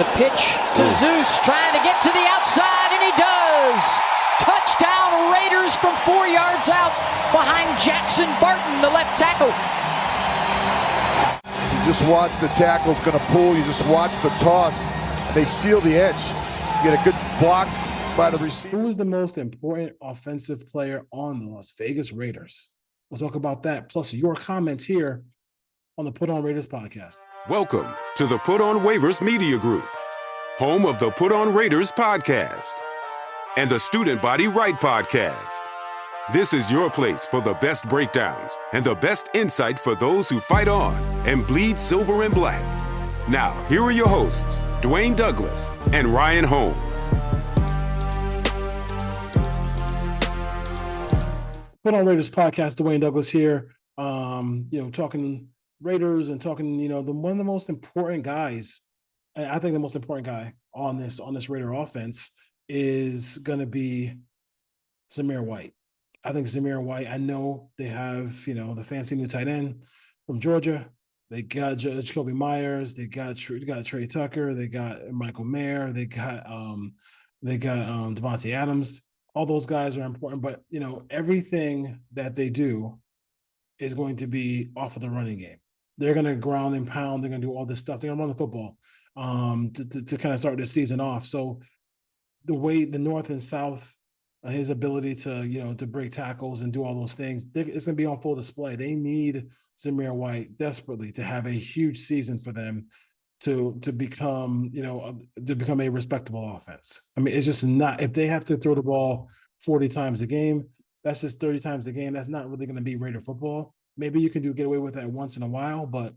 The pitch to Zeus, trying to get to the outside, and he does. Touchdown Raiders from 4 yards out behind Jackson Barton, the left tackle. You just watch the tackle's going to pull. You just watch the toss. They seal the edge. You get a good block by the receiver. Who is the most important offensive player on the Las Vegas Raiders? We'll talk about that, plus your comments here on the Put On Raiders podcast. Welcome to the Put On Waivers Media Group, home of the Put On Raiders podcast and the Student Body Right podcast. This is your place for the best breakdowns and the best insight for those who fight on and bleed silver and black. Now, here are your hosts, Dwayne Douglas and Ryan Holmes. Put On Raiders podcast, Dwayne Douglas here. Talking Raiders and talking, one of the most important guys, and I think the most important guy on this Raider offense is going to be Zamir White. I think Zamir White, I know they have, the fancy new tight end from Georgia. They got Jacoby Myers. They got Trey Tucker. They got Michael Mayer. They got Devontae Adams. All those guys are important, but, everything that they do is going to be off of the running game. They're going to ground and pound. They're going to do all this stuff. They're going to run the football to kind of start the season off. So the way the North and South, his ability to break tackles and do all those things, it's going to be on full display. They need Zamir White desperately to have a huge season for them to become a respectable offense. I mean, it's just not, if they have to throw the ball 40 times a game, that's just 30 times a game. That's not really going to be Raider football. Maybe you can get away with that once in a while, but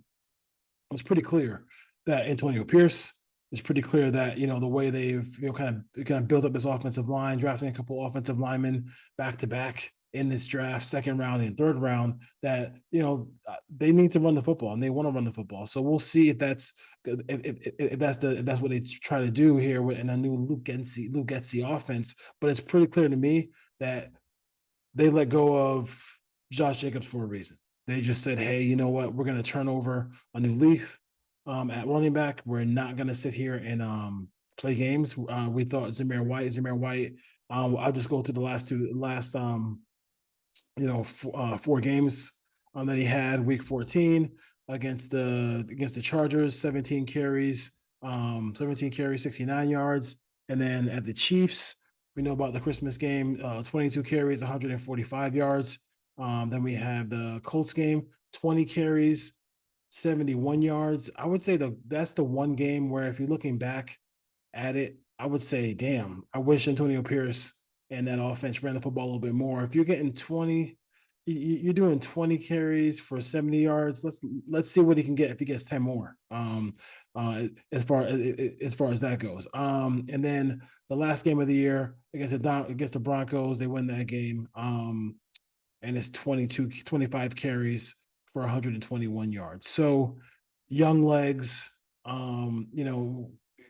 it's pretty clear that Antonio Pierce, it's pretty clear that, the way they've, kind of built up this offensive line, drafting a couple offensive linemen back to back in this draft, second round and third round, that, they need to run the football and they want to run the football. So we'll see if that's what they try to do here in a new Luke Getsy offense. But it's pretty clear to me that they let go of Josh Jacobs for a reason. They just said, hey, you know what? We're going to turn over a new leaf at running back. We're not going to sit here and play games. We thought Zamir White. I'll just go to the last 4 games that he had. Week 14 against the Chargers, 17 carries, 69 yards. And then at the Chiefs, we know about the Christmas game, 22 carries, 145 yards. Then we have the Colts game, 20 carries, 71 yards. I would say that's the one game where, if you're looking back at it, I would say, damn, I wish Antonio Pierce and that offense ran the football a little bit more. If you're getting 20, you're doing 20 carries for 70 yards. Let's see what he can get if he gets 10 more. As far as that goes. And then the last game of the year against the Broncos, they win that game. And it's 25 carries for 121 yards. So young legs,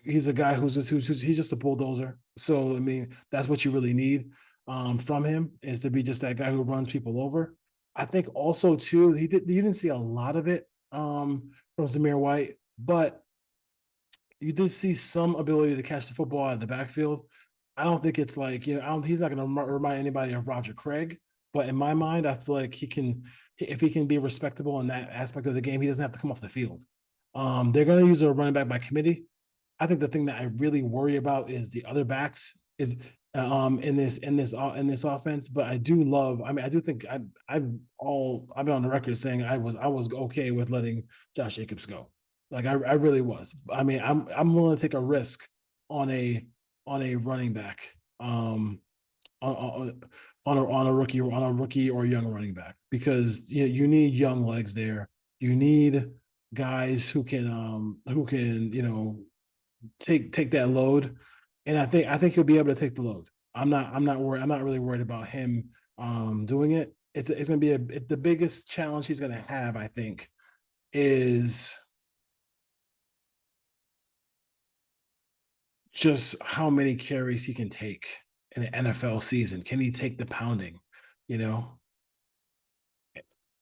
he's a guy he's just a bulldozer. So, I mean, that's what you really need from him, is to be just that guy who runs people over. I think also too, you didn't see a lot of it from Zamir White, but you did see some ability to catch the football out of the backfield. I don't think it's like, he's not going to remind anybody of Roger Craig. But in my mind, I feel like if he can be respectable in that aspect of the game, he doesn't have to come off the field. They're going to use a running back by committee. I think the thing that I really worry about is the other backs in this offense. But I do love. I mean, I do think I've been on the record saying I was okay with letting Josh Jacobs go. Like I really was. I mean, I'm willing to take a risk on a running back. On a rookie or young running back, because you need young legs there. You need guys who can take that load, and I think he'll be able to take the load. I'm not worried. I'm not really worried about him doing it. It's going to be the biggest challenge he's going to have, I think, is just how many carries he can take in an NFL season. Can he take the pounding?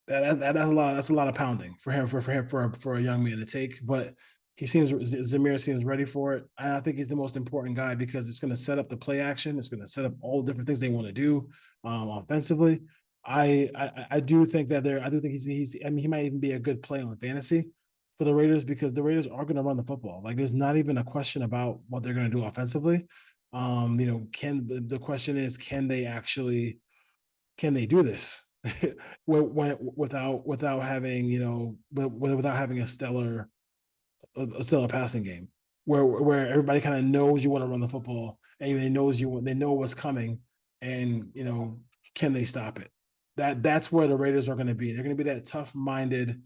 That's a lot of pounding for him for a young man to take. But Zamir seems ready for it. And I think he's the most important guy because it's going to set up the play action. It's going to set up all the different things they want to do offensively. I do think that I do think he's I mean, he might even be a good play on fantasy for the Raiders because the Raiders are going to run the football. Like there's not even a question about what they're going to do offensively. The question is, can they do this without having, without having a stellar passing game where everybody kind of knows you want to run the football and they know what's coming and can they stop it? That's where the Raiders are going to be. They're going to be that tough-minded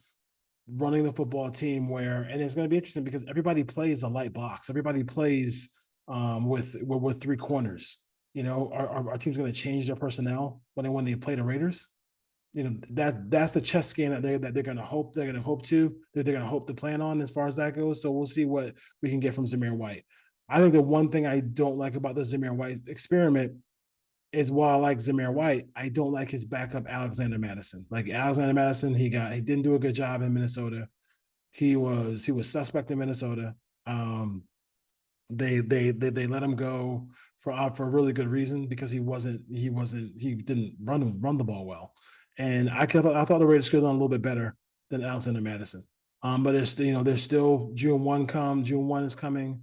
running the football team and it's going to be interesting because everybody plays a light box. Everybody plays with three corners. Our team's going to change their personnel when they play the Raiders. That's the chess game that they're going to hope to plan on as far as that goes. So we'll see what we can get from Zamir White. I think the one thing I don't like about the Zamir White experiment is while I like Zamir White, I don't like his backup Alexander Madison. Like Alexander Madison, he didn't do a good job in Minnesota. He was suspect in Minnesota. They let him go for a really good reason because he didn't run the ball well. And I thought the Raiders could have done a little bit better than Alexander Madison. But there's still June 1 is coming.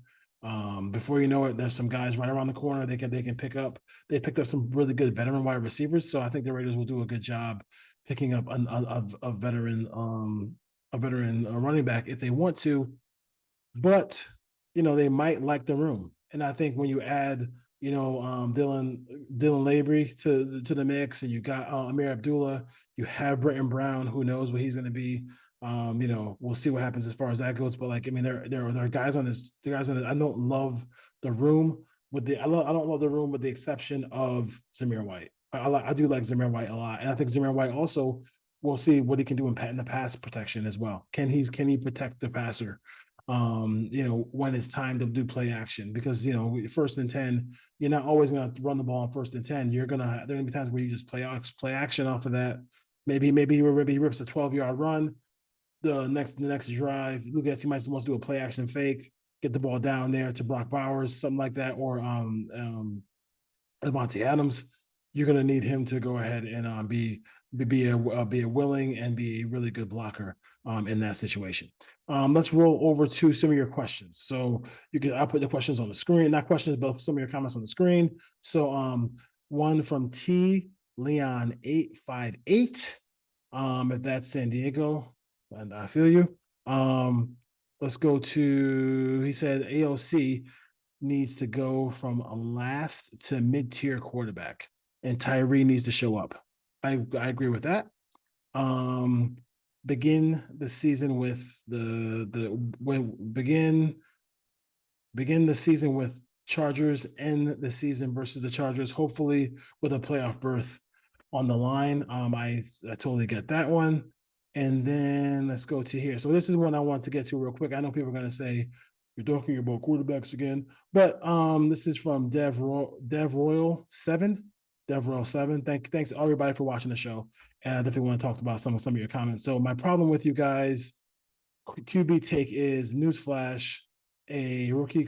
Before you know it, there's some guys right around the corner they can pick up. They picked up some really good veteran wide receivers, so I think the Raiders will do a good job picking up a veteran running back if they want to. But they might like the room, and I think when you add Dylan Labry to the mix, and you got Amir Abdullah, you have Britton Brown, who knows what he's going to be. We'll see what happens as far as that goes. But there are guys on this. The guys on this. I don't love the room I don't love the room with the exception of Zamir White. I do like Zamir White a lot, and I think Zamir White also. We'll see what he can do in the pass protection as well. Can he protect the passer? When it's time to do play action, because 1st and 10, you're not always going to run the ball on 1st and 10. There are going to be times where you just play action off of that. Maybe he rips a 12-yard run. The next drive, Luke Getz, he might want to do a play action fake, get the ball down there to Brock Bowers, something like that, or Devontae Adams. You're going to need him to go ahead and be a willing and be a really good blocker in that situation. Let's roll over to some of your questions. So I'll put the questions on the screen, not questions, but some of your comments on the screen. So one from T Leon 858. If that's San Diego, and I feel you. Let's go to, he said AOC needs to go from a last to mid-tier quarterback, and Tyree needs to show up. I agree with that. Begin the season with begin the season with Chargers, end the season versus the Chargers, hopefully with a playoff berth on the line. I totally get that one. And then let's go to here. So this is one I want to get to real quick. I know people are going to say you're talking about quarterbacks again, but this is from Dev Royal 7. Thanks everybody for watching the show. And I definitely want to talk about some of your comments. So my problem with you guys, QB take is newsflash: a rookie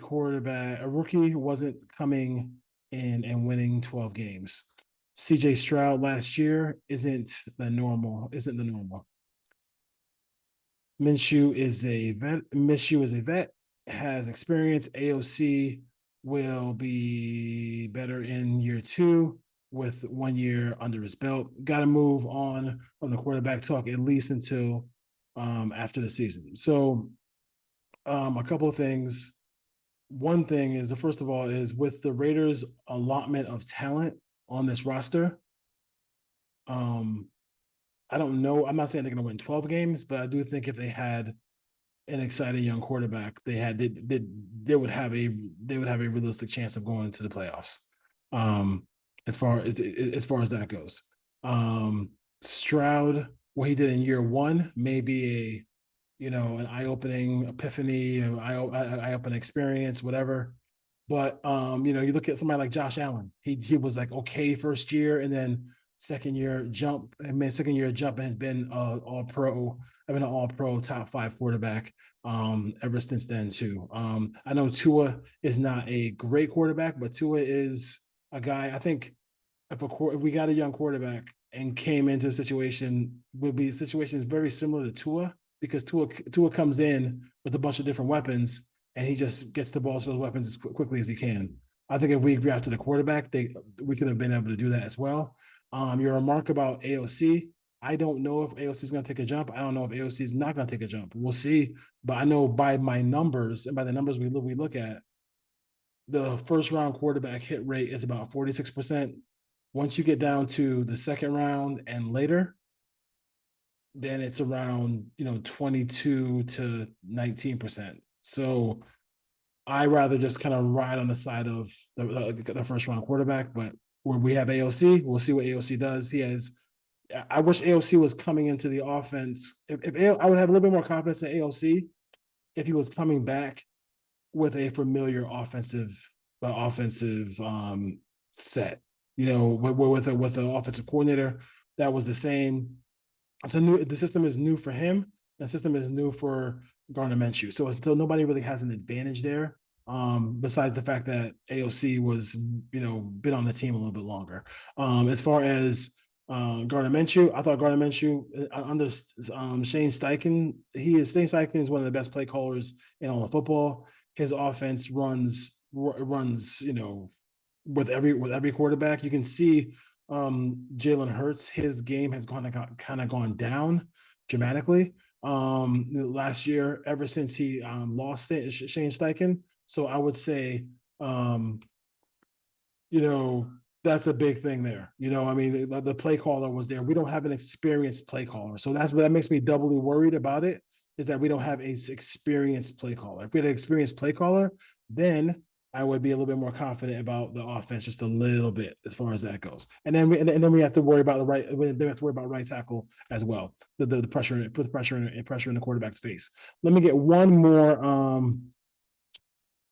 wasn't coming in and winning 12 games. CJ Stroud last year isn't the normal. Minshew is a vet, has experience. AOC will be better in year 2 with 1 year under his belt. Got to move on from the quarterback talk at least until after the season. So a couple of things. One thing is, first of all, is with the Raiders' allotment of talent on this roster, I don't know. I'm not saying they're going to win 12 games, but I do think if they had an exciting young quarterback, they would have a realistic chance of going to the playoffs. As far as that goes, Stroud, what he did in year 1 may be an eye-opening epiphany, eye-opening experience, whatever. But you look at somebody like Josh Allen. He was like okay first year, and then second year jump, and has been an all-pro top 5 quarterback. ever since then too. I know Tua is not a great quarterback, but Tua is a guy. I think if we got a young quarterback and came into a situation, would be situations very similar to Tua, because Tua comes in with a bunch of different weapons and he just gets the ball to those weapons as quickly as he can. I think if we drafted a quarterback, we could have been able to do that as well. Your remark about AOC, I don't know if AOC is going to take a jump. I don't know if AOC is not going to take a jump. We'll see. But I know by my numbers and by the numbers we look at, the first round quarterback hit rate is about 46%. Once you get down to the second round and later, then it's around 22 to 19%. So I rather just kind of ride on the side of the first round quarterback. But where we have AOC, we'll see what AOC does. I wish AOC was coming into the offense. I would have a little bit more confidence in AOC if he was coming back with a familiar offensive set. With an offensive coordinator that was the same. The system is new for him. The system is new for Gardner Minshew. So still nobody really has an advantage there. Besides the fact that AOC was, been on the team a little bit longer. As far as Gardner Minshew, I thought Gardner Minshew under Shane Steichen, Shane Steichen is one of the best play callers in all of football. His offense runs, with every quarterback. You can see Jalen Hurts, his game has kind of gone down dramatically last year, ever since he lost Shane Steichen. So I would say, that's a big thing there. The play caller was there. We don't have an experienced play caller. So that makes me doubly worried about it, is that we don't have an experienced play caller. If we had an experienced play caller, then I would be a little bit more confident about the offense, just a little bit as far as that goes. And then we have to worry about right tackle as well. The pressure, put the pressure in the quarterback's face. Let me get one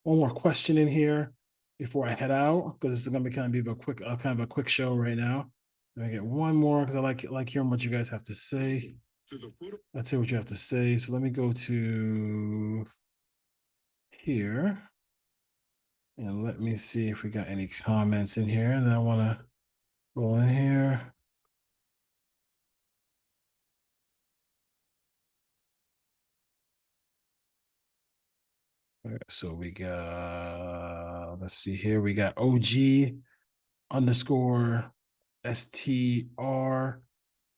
more question in here before I head out, because this is going to be kind of a quick show right now. Let me get one more, because I like hearing what you guys have to say. Let's hear what you have to say. So let me go to here. And let me see if we got any comments in here. And then I want to roll in here. All right, so we got, let's see here. We got OG _STR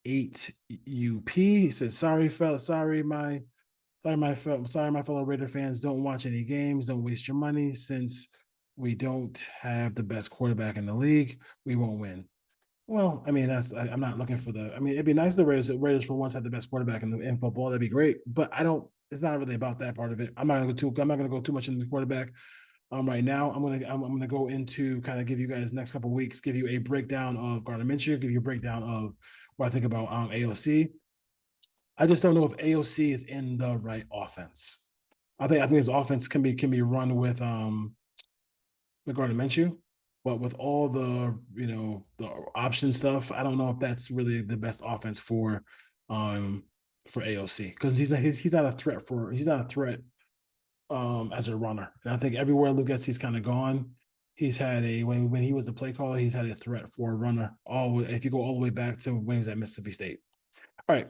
8UP. He said, sorry, my fellow Raider fans, don't watch any games. Don't waste your money. Since we don't have the best quarterback in the league, we won't win. Well, I mean, I'm not looking for it'd be nice if the Raiders for once had the best quarterback in football. That'd be great. But it's not really about that part of it. I'm not going to go too much into the quarterback right now. I'm going to go into kind of give you guys next couple of weeks, give you a breakdown of Gardner Minshew, give you a breakdown of what I think about AOC. I just don't know if AOC is in the right offense. I think his offense can be run with Gardner Minshew, but with all the the option stuff, I don't know if that's really the best offense for AOC, because he's not a threat as a runner. And I think everywhere Luke Getsy's kind of gone, he's had when he was the play caller, he's had a threat for a runner. If you go all the way back to when he was at Mississippi State. All right.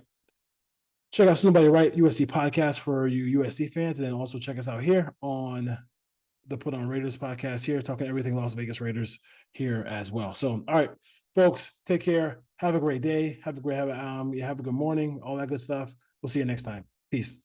Check out Student Body Right USC podcast for you USC fans, and then also check us out here on the Put On Raiders podcast here, talking everything Las Vegas Raiders here as well. So, all right, folks, take care. Have a great day. Have a good morning. All that good stuff. We'll see you next time. Peace.